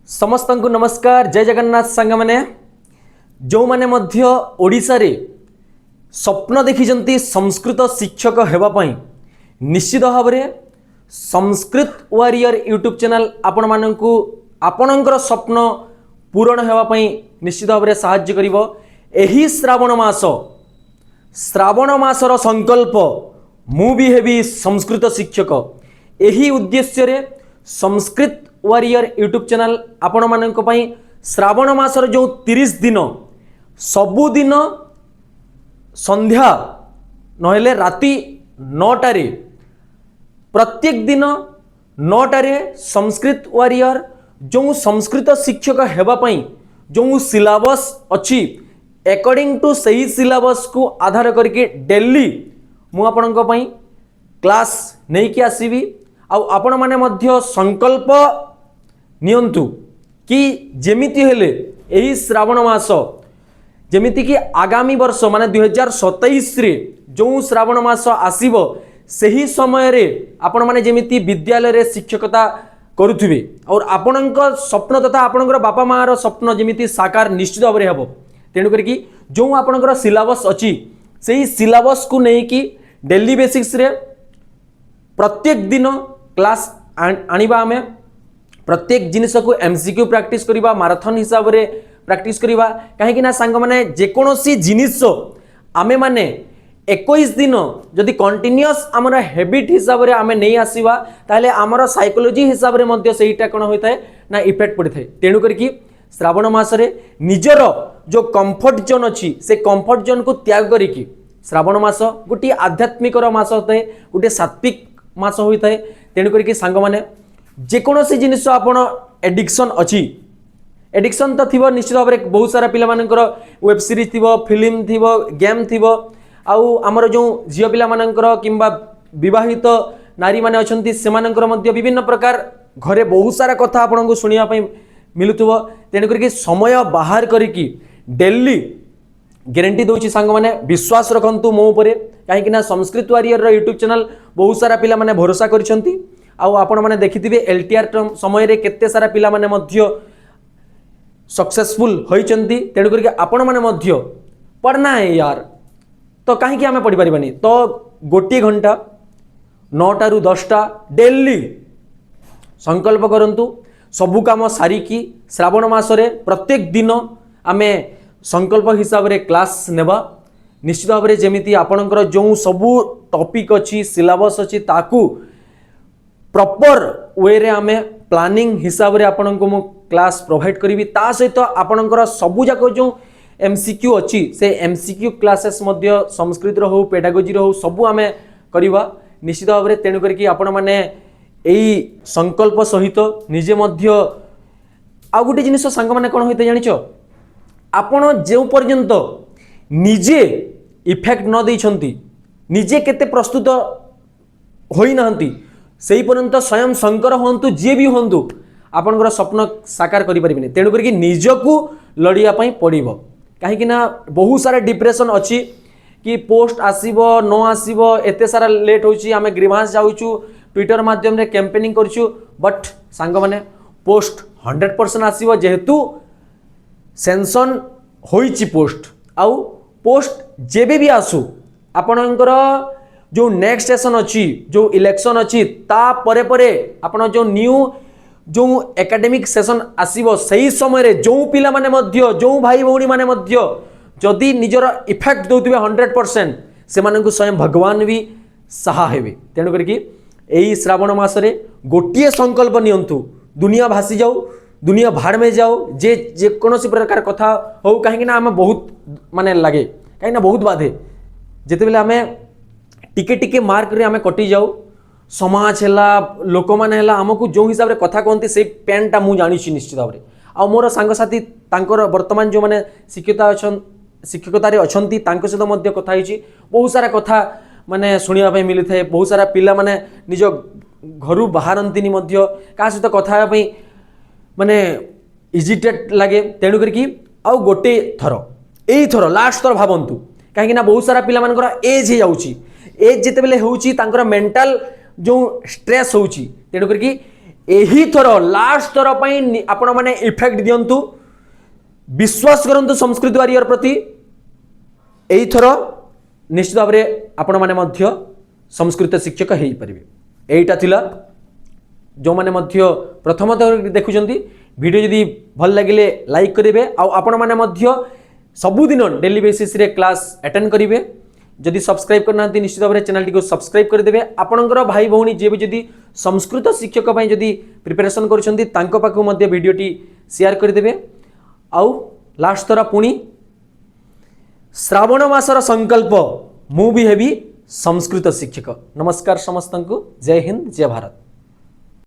समस्त को नमस्कार जय जगन्नाथ सांग मैंने जो मैंने मध्य ओडिशा रे स्वप्न देखी संस्कृत शिक्षक हेबापई निश्चित भाव में संस्कृत वारियर यूट्यूब चैनल आपण मानकु आपणकर स्वप्न पूरण हेबापई निश्चित भाव में साहाय्य करिवो। एही श्रावण मासर संकल्प मु भी हेबी संस्कृत शिक्षक एही उद्देश्य रे संस्कृत वारियर यूट्यूब चैनल आपण मानक पई श्रावण मासर जो 30 दिन सबुदिन संध्या नहेले राति 9टा रे प्रत्येक दिन 9टा रे संस्कृत वारियर जो संस्कृत शिक्षक हेबा पई जो सिलेबस अछि अकॉर्डिंग टू सही सिलेबस को आधार करके डेली मु आपणक पई क्लास नहीं कि आसीबी आउ आपण माने मध्य संकल्प नियंतु कि जेमिति हेले एही श्रावण मास जेमिति कि आगामी वर्ष माने 2027 रे जो श्रावण मास आसीबो सही समय रे आपण माने जेमिति विद्यालय रे शिक्षकता करुथिबे और आपणक स्वप्न तथा आपणकर बापा मार स्वप्न जेमिति साकार निश्चित भाव रे हबो। तेणु करके जो आपणकर सिलेबस अछि सही सिलेबस को नहीं कि डेली बेसिक्स रे प्रत्येक दिन क्लास आनिबा आमे प्रत्येक जिनिस को एमसीक्यू प्रैक्टिस करिबा मैराथन हिसाब रे प्रैक्टिस करिबा काहेकि ना सांग माने जेकोनोसी जिनिस आमे माने 21 दिन जदि कंटिन्यूअस आमर हैबिट हिसाब रे आमे नहीं आसीबा ताले आमर साइकोलॉजी हिसाब रे मध्य सेहीटा कोन होइताय ना इफेक्ट पड़िथाय। तेणु करके श्रावण मास रे निजर जो कंफर्ट जोन अछि से कंफर्ट जोन को त्याग करिकी श्रावण मास गोटी आध्यात्मिक मास होताय गोटे सात्विक मास होइताय। तेणु करके सांग माने जेकोनोसी जिनिस आपण एडिक्शन अछि एडिक्शन तो थिबो निश्चित भाव में बहुत सारा पिला मानकर वेब सीरीज थिबो फिल्म थिबो गेम थिबो आउ आमर जो झियो पिला मानकर किंबा विवाहित नारी माने अछंती सेमानकर मध्य विभिन्न प्रकार घरे बहुत सारा कथा आपन को सुनिया पई मिलुथबो। तेणु करके समय बाहर करिकी डेली गारंटी दउची सांग माने विश्वास रखंतु मो ऊपर काहेकि ना संस्कृत वारियर रो यूट्यूब चैनल बहुत सारा पिला माने भरोसा करछंती आउ आपण माने देखिथिबे एलटीआर समय रे केते सारा पिला माने मध्य सक्सेसफुल होइचंती। तेणु करके आपण माने मध्य पढ़ना है यार तो कहीं आमे पढ़ी परिबानी तो गोटे घंटा 9टा रु 10टा डेली संकल्प करंतु सबु काम सारिकी श्रावण मासरे प्रत्येक दिन आमे संकल्प हिसाब रे क्लास नेबा निश्चित भाव में जेमिति आपणकर जो सबु टॉपिक अछि सिलेबस अछि ताकू प्रॉपर वे रे आमे प्लानिंग हिसाब रे आपन को मो क्लास प्रोवाइड करिवि ता सहित आपणकर सबु जाको जो एमसीक्यू अछि से एमसीक्यू क्लासेस मध्य संस्कृत रो हो पेडागोजी रो हो सबु आमे करिवा निश्चित भाव में। तेणु करके आपण माने एई संकल्प सहित निजे मध्य आ गोटे जिनिस सांग माने कोन होइते जानिचो आपण जे पर्यंत निजे इफेक्ट न दैछंती निजे केते प्रस्तुत होई नाहंती सेही पर्यंत स्वयं शंकर हंतु जे भी हंतु आपनकर स्वप्न साकार करि परिबिनी। तेणु करके निजकू लड़िया पई पड़िबो काहेकि ना बहुत सारा डिप्रेशन अछि कि पोस्ट आसीबो न आसीबो एते सारा लेट होची आमे ग्रीवांस जाउचू ट्विटर माध्यम रे कैंपेनिंग करचू बट सांग माने पोस्ट 100% आसीबो जेहेतु सेंसन होईची पोस्ट आउ पोस्ट जेबे भी आसु आपनकर जो नेक्स्ट सेशन अच्छी जो इलेक्शन अच्छी ता परे परे आपण जो न्यू जो एकेडमिक सेशन आसीबो सही समय रे जो पिला माने मध्य जो भाई भौणी माने मध्य जदि निजर इफेक्ट दउतिबे 100% से माने को स्वयं भगवान भी सहा हेबे। तेणु करके एही श्रावण मास रे गोटिए संकल्प नियंतु दुनिया भासी जाऊ दुनिया भाड़ में जाओ जे कोनोसी प्रकार कथा हो काहे ना हमें बहुत माने लागे काहे ना बहुत बाधे जेते बेले हमें टिके टिके मार्क रे आमे कटि जाऊ समाज हैला लोक माने हैला हमकु जो हिसाब रे कथा कहंती से पेनटा मु जानि छि निश्चित भाव रे आ मोर सांग साथी तांकर वर्तमान जो माने शिक्षकता रे अछंती तांक सहित मध्य कथा हिछि बहुत सारा कथा माने सुनिया पई मिली थाए बहुत सारा पिला माने निज घरु बाहरंतीनी मध्य का सहित कथा पई माने इजिटेट लागे। तेणु करके आ गोटे थर एई थर लास्ट थर भाबंतु काहे ना बहुत सारा पिला मानकर एज हे जाउची एज जिते बेले होउची तांकर मेंटल जो स्ट्रेस होउची तेणु करके एही थर लास्ट थर पई आपण माने इफेक्ट दियंतु विश्वास करंतु संस्कृत वारियर प्रति एही थर निश्चित भाव में आपण माने मध्य संस्कृत शिक्षक हेई परिबे। एईटा थिला जो माने मध्य प्रथम देखुचंती वीडियो जदि भल लगिले लाइक करेंगे आपण माने मध्य सबुदिन डेली बेसिस रे क्लास अटेंड करेंगे। जदि सब्सक्राइब करना निश्चित भाव में चैनल टी को सब्सक्राइब करदेवे। आपणकर भाई भौणी जे भी जदि संस्कृत शिक्षक पई जदि प्रिपरेशन करुछंती तांको पाखु मध्य वीडियो टी शेयर करदेवे। आउ लास्ट थरा पुणी श्रावण मासर संकल्प मु भी हेबी संस्कृत शिक्षक। नमस्कार समस्तंकु, जय हिंद जय भारत।